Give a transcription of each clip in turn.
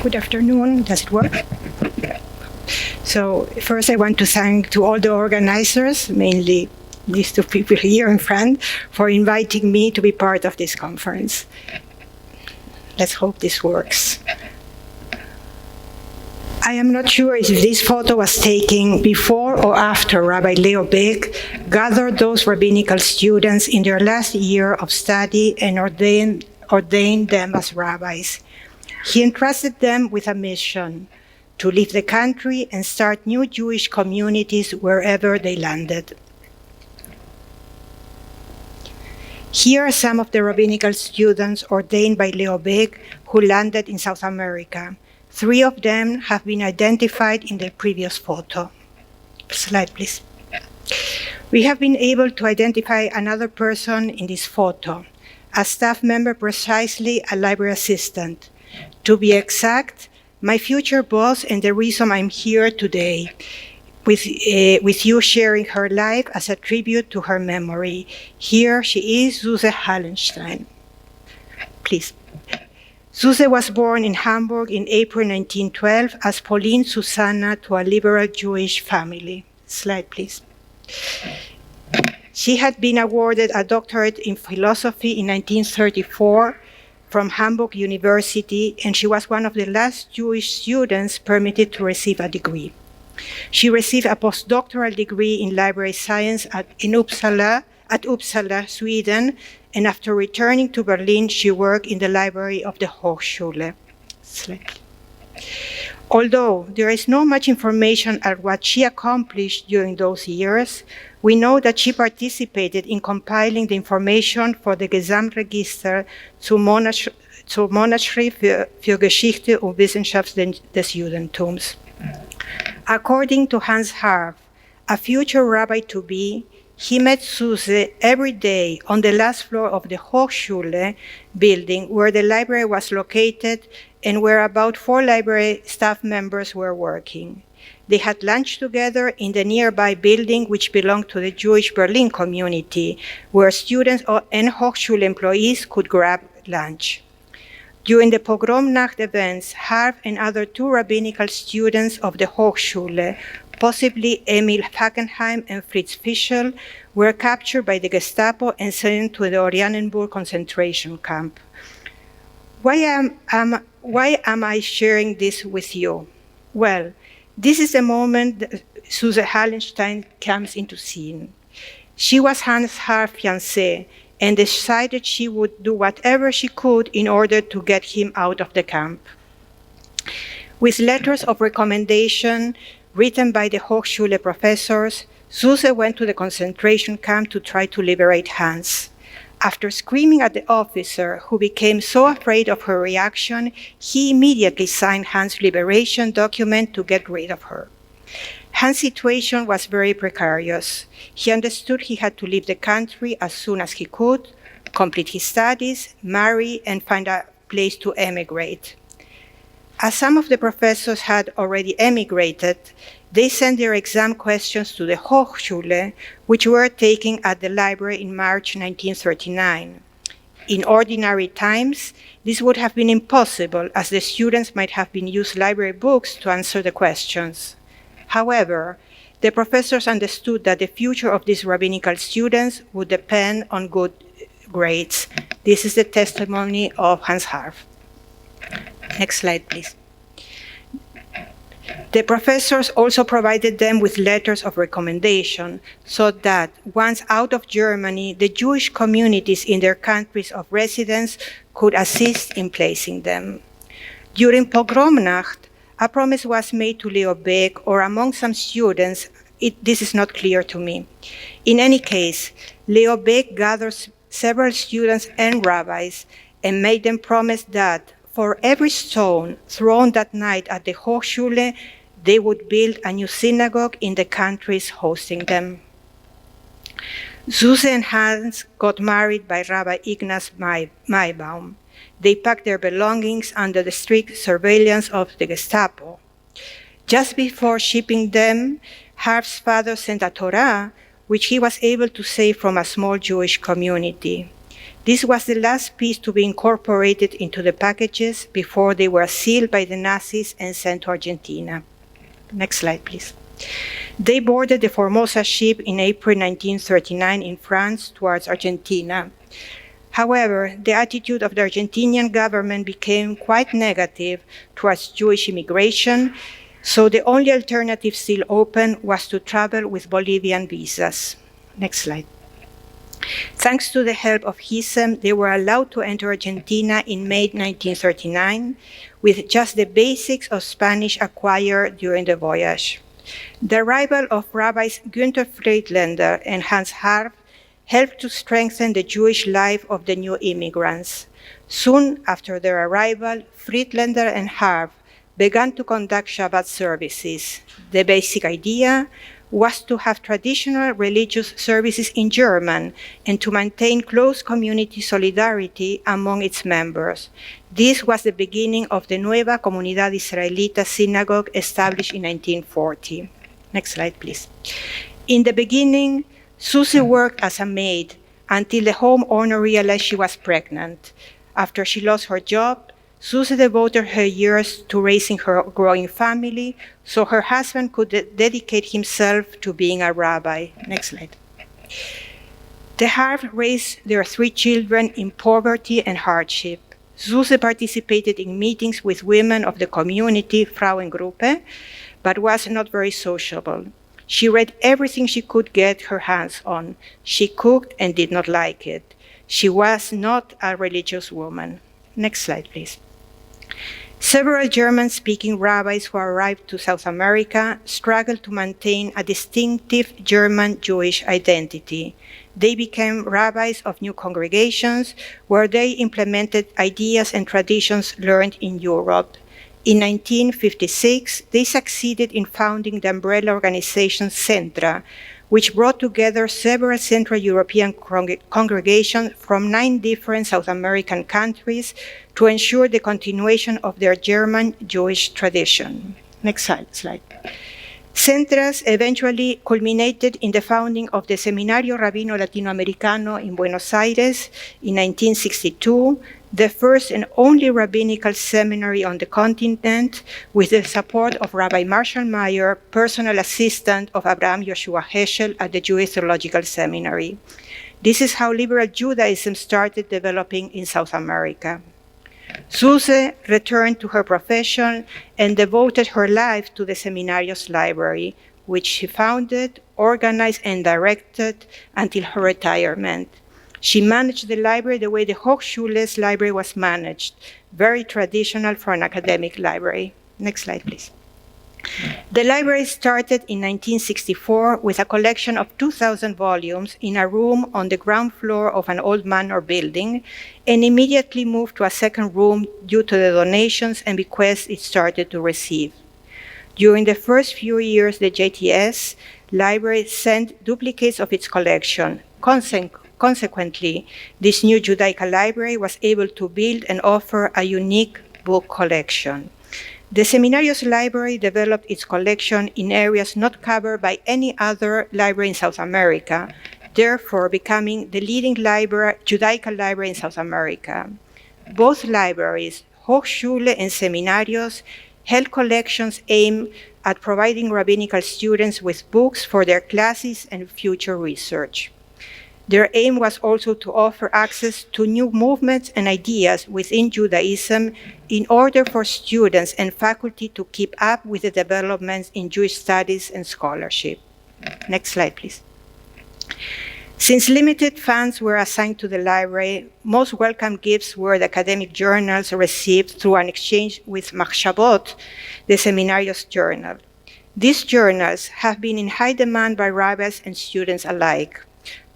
Good afternoon. Does it work? So first I want to thank to all the organizers, mainly these two people here in front, for inviting me to be part of this conference. Let's hope this works. I am not sure if this photo was taken before or after Rabbi Leo Baeck gathered those rabbinical students in their last year of study and ordained them as rabbis. He entrusted them with a mission to leave the country and start new Jewish communities wherever they landed. Here are some of the rabbinical students ordained by Leo Baeck who landed in South America. 3 of them have been identified in the previous photo. Slide, please. We have been able to identify another person in this photo, a staff member, precisely a library assistant. To be exact, my future boss and the reason I'm here today with you sharing her life as a tribute to her memory. Here she is, Suse Hallenstein. Please. Suse was born in Hamburg in April 1912 as Pauline Susanna to a liberal Jewish family. Slide, please. She had been awarded a doctorate in philosophy in 1934 from Hamburg University, and she was one of the last Jewish students permitted to receive a degree. She received a postdoctoral degree in library science at Uppsala, Sweden, and after returning to Berlin, she worked in the library of the Hochschule. Although there is not much information on what she accomplished during those years, we know that she participated in compiling the information for the Gesamtregister zur Monatsschrift für Geschichte und Wissenschaft des Judentums. According to Hans Harf, a future rabbi-to-be, he met Suse every day on the last floor of the Hochschule building where the library was located and where about 4 library staff members were working. They had lunch together in the nearby building which belonged to the Jewish Berlin community, where students and Hochschule employees could grab lunch. During the Pogromnacht events, Harf and other 2 rabbinical students of the Hochschule, possibly Emil Fackenheim and Fritz Fischel, were captured by the Gestapo and sent to the Oranienburg concentration camp. Why am I sharing this with you? Well, this is the moment that Suse Hallenstein comes into scene. She was Hans Harf's fiancée and decided she would do whatever she could in order to get him out of the camp. With letters of recommendation written by the Hochschule professors, Suse went to the concentration camp to try to liberate Hans. After screaming at the officer, who became so afraid of her reaction, he immediately signed Hans' liberation document to get rid of her. Hans' situation was very precarious. He understood he had to leave the country as soon as he could, complete his studies, marry, and find a place to emigrate. As some of the professors had already emigrated, they sent their exam questions to the Hochschule, which were taken at the library in March 1939. In ordinary times, this would have been impossible, as the students might have been used library books to answer the questions. However, the professors understood that the future of these rabbinical students would depend on good grades. This is the testimony of Hans Harf. Next slide, please. The professors also provided them with letters of recommendation so that, once out of Germany, the Jewish communities in their countries of residence could assist in placing them. During Pogromnacht, a promise was made to Leo Baeck or among some students. This is not clear to me. In any case, Leo Baeck gathered several students and rabbis and made them promise that for every stone thrown that night at the Hochschule, they would build a new synagogue in the countries hosting them. Suse and Hans got married by Rabbi Ignaz Maybaum. They packed their belongings under the strict surveillance of the Gestapo. Just before shipping them, Harf's father sent a Torah, which he was able to save from a small Jewish community. This was the last piece to be incorporated into the packages before they were sealed by the Nazis and sent to Argentina. Next slide, please. They boarded the Formosa ship in April 1939 in France towards Argentina. However, the attitude of the Argentinian government became quite negative towards Jewish immigration, so the only alternative still open was to travel with Bolivian visas. Next slide. Thanks to the help of HISM, they were allowed to enter Argentina in May 1939 with just the basics of Spanish acquired during the voyage. The arrival of rabbis Günther Friedländer and Hans Harf helped to strengthen the Jewish life of the new immigrants. Soon after their arrival, Friedländer and Harf began to conduct Shabbat services. The basic idea was to have traditional religious services in German and to maintain close community solidarity among its members. This was the beginning of the Nueva Comunidad Israelita synagogue established in 1940. Next slide, please. In the beginning, Suse worked as a maid until the homeowner realized she was pregnant. After she lost her job, Suse devoted her years to raising her growing family so her husband could dedicate himself to being a rabbi. Next slide. The Harf raised their 3 children in poverty and hardship. Suse participated in meetings with women of the community, Frauengruppe, but was not very sociable. She read everything she could get her hands on. She cooked and did not like it. She was not a religious woman. Next slide, please. Several German-speaking rabbis who arrived to South America struggled to maintain a distinctive German Jewish identity. They became rabbis of new congregations where they implemented ideas and traditions learned in Europe. In 1956, they succeeded in founding the umbrella organization Centra, which brought together several Central European congregations from 9 different South American countries to ensure the continuation of their German Jewish tradition. Next slide. Centras eventually culminated in the founding of the Seminario Rabino Latinoamericano in Buenos Aires in 1962, the first and only rabbinical seminary on the continent, with the support of Rabbi Marshall Meyer, personal assistant of Abraham Joshua Heschel at the Jewish Theological Seminary. This is how liberal Judaism started developing in South America. Suse returned to her profession and devoted her life to the Seminario's library, which she founded, organized, and directed until her retirement. She managed the library the way the Hochschule's library was managed, very traditional for an academic library. Next slide, please. The library started in 1964 with a collection of 2,000 volumes in a room on the ground floor of an old manor building, and immediately moved to a second room due to the donations and bequests it started to receive. During the first few years, the JTS library sent duplicates of its collection. Consequently, this new Judaica library was able to build and offer a unique book collection. The Seminario's library developed its collection in areas not covered by any other library in South America, therefore becoming the leading Judaica library in South America. Both libraries, Hochschule and Seminarios, held collections aimed at providing rabbinical students with books for their classes and future research. Their aim was also to offer access to new movements and ideas within Judaism in order for students and faculty to keep up with the developments in Jewish studies and scholarship. Next slide, please. Since limited funds were assigned to the library, most welcome gifts were the academic journals received through an exchange with Machshavot, the Seminario's journal. These journals have been in high demand by rabbis and students alike.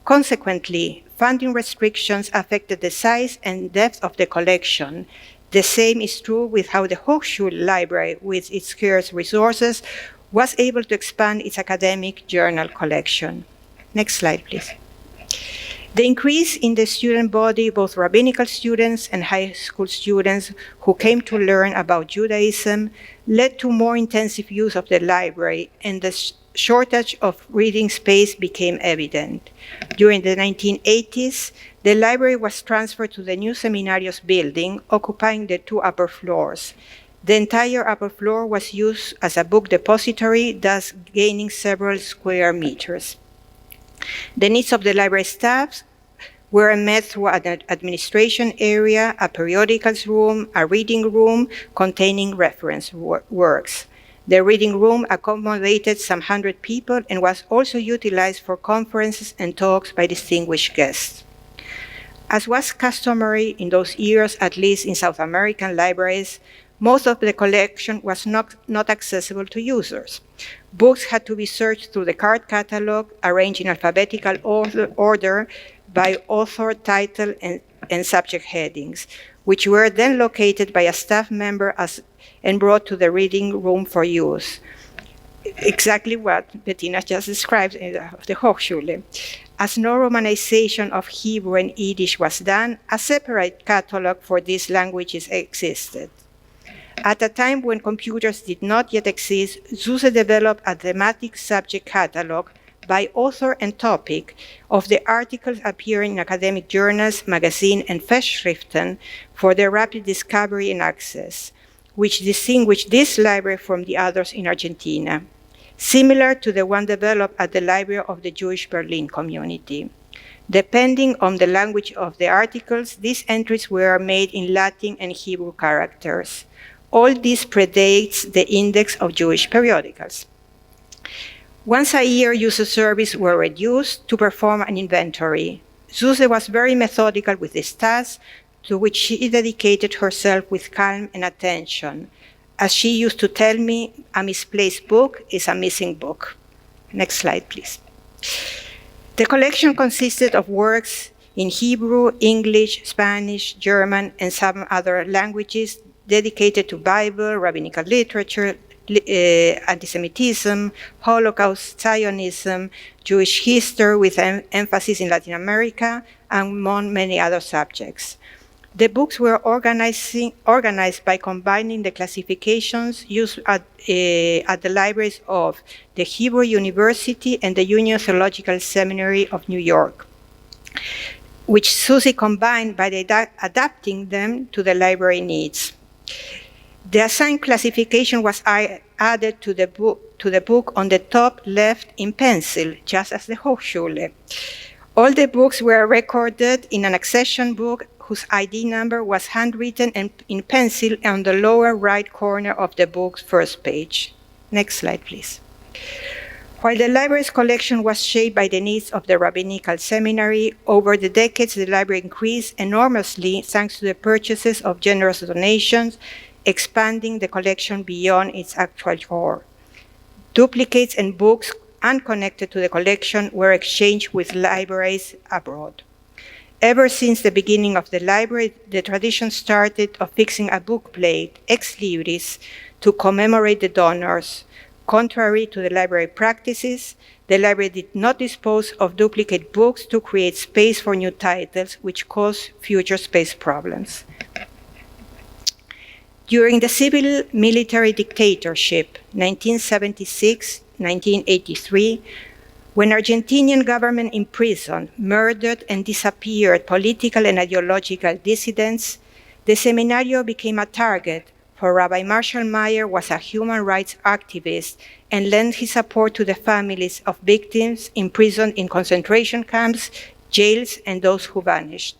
Consequently, funding restrictions affected the size and depth of the collection. The same is true with how the Hochschule library, with its scarce resources, was able to expand its academic journal collection. Next slide, please. The increase in the student body, both rabbinical students and high school students who came to learn about Judaism, led to more intensive use of the library, and the shortage of reading space became evident. During the 1980s, the library was transferred to the new Seminarios building, occupying the 2 upper floors. The entire upper floor was used as a book depository, thus gaining several square meters. The needs of the library staff were met through an administration area, a periodicals room, a reading room containing reference works. The reading room accommodated some 100 people and was also utilized for conferences and talks by distinguished guests. As was customary in those years, at least in South American libraries, most of the collection was not accessible to users. Books had to be searched through the card catalog, arranged in alphabetical order by author, title, and subject headings, which were then located by a staff member and brought to the reading room for use. Exactly what Bettina just described in the Hochschule. As no romanization of Hebrew and Yiddish was done, a separate catalog for these languages existed. At a time when computers did not yet exist, Suse developed a thematic subject catalog by author and topic of the articles appearing in academic journals, magazines, and Festschriften for their rapid discovery and access, which distinguished this library from the others in Argentina, similar to the one developed at the Library of the Jewish Berlin community. Depending on the language of the articles, these entries were made in Latin and Hebrew characters. All this predates the index of Jewish periodicals. Once a year, user surveys were reduced to perform an inventory. Suse was very methodical with this task, to which she dedicated herself with calm and attention. As she used to tell me, a misplaced book is a missing book. Next slide, please. The collection consisted of works in Hebrew, English, Spanish, German, and some other languages dedicated to Bible, rabbinical literature, anti-Semitism, Holocaust, Zionism, Jewish history with emphasis in Latin America, and among many other subjects. The books were organized by combining the classifications used at the libraries of the Hebrew University and the Union Theological Seminary of New York, which Suse combined by adapting them to the library needs. The assigned classification was added to the book on the top left in pencil, just as the Hochschule. All the books were recorded in an accession book whose ID number was handwritten in pencil on the lower right corner of the book's first page. Next slide, please. While the library's collection was shaped by the needs of the rabbinical seminary, over the decades the library increased enormously thanks to the purchases of generous donations, expanding the collection beyond its actual core. Duplicates and books unconnected to the collection were exchanged with libraries abroad. Ever since the beginning of the library, the tradition started of fixing a book plate, ex libris, to commemorate the donors. Contrary to the library practices, the library did not dispose of duplicate books to create space for new titles, which caused future space problems. During the civil-military dictatorship, 1976-1983, when Argentinian government imprisoned, murdered, and disappeared political and ideological dissidents, the seminario became a target, for Rabbi Marshall Meyer was a human rights activist and lent his support to the families of victims imprisoned in concentration camps, jails, and those who vanished.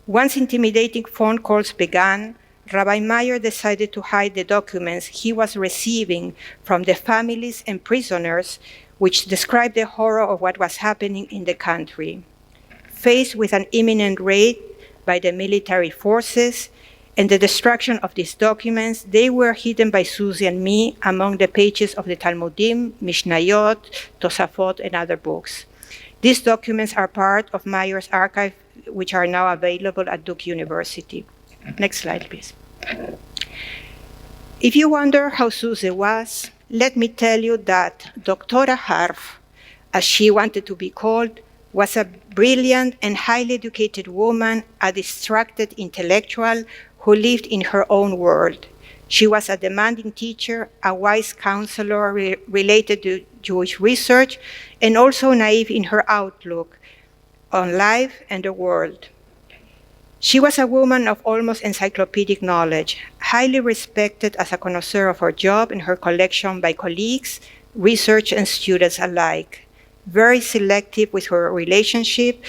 Once intimidating phone calls began, Rabbi Meyer decided to hide the documents he was receiving from the families and prisoners, which described the horror of what was happening in the country. Faced with an imminent raid by the military forces and the destruction of these documents, they were hidden by Suse and me among the pages of the Talmudim, Mishnayot, Tosafot, and other books. These documents are part of Meyer's archive, which are now available at Duke University. Next slide, please. If you wonder how Suse was, let me tell you that Doctora Harf, as she wanted to be called, was a brilliant and highly educated woman, a distracted intellectual who lived in her own world. She was a demanding teacher, a wise counselor related Jewish research, and also naive in her outlook on life and the world. She was a woman of almost encyclopedic knowledge, highly respected as a connoisseur of her job and her collection by colleagues, research, and students alike. Very selective with her relationship,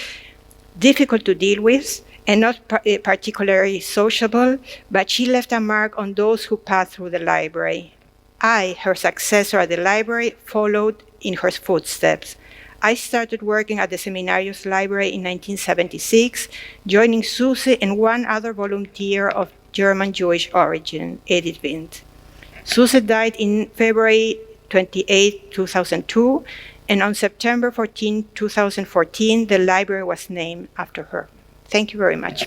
difficult to deal with, and not particularly sociable, but she left a mark on those who passed through the library. I, her successor at the library, followed in her footsteps. I started working at the Seminarius Library in 1976, joining Suse and one other volunteer of German Jewish origin, Edith Wind. Suse died in February 28, 2002, and on September 14, 2014, the library was named after her. Thank you very much.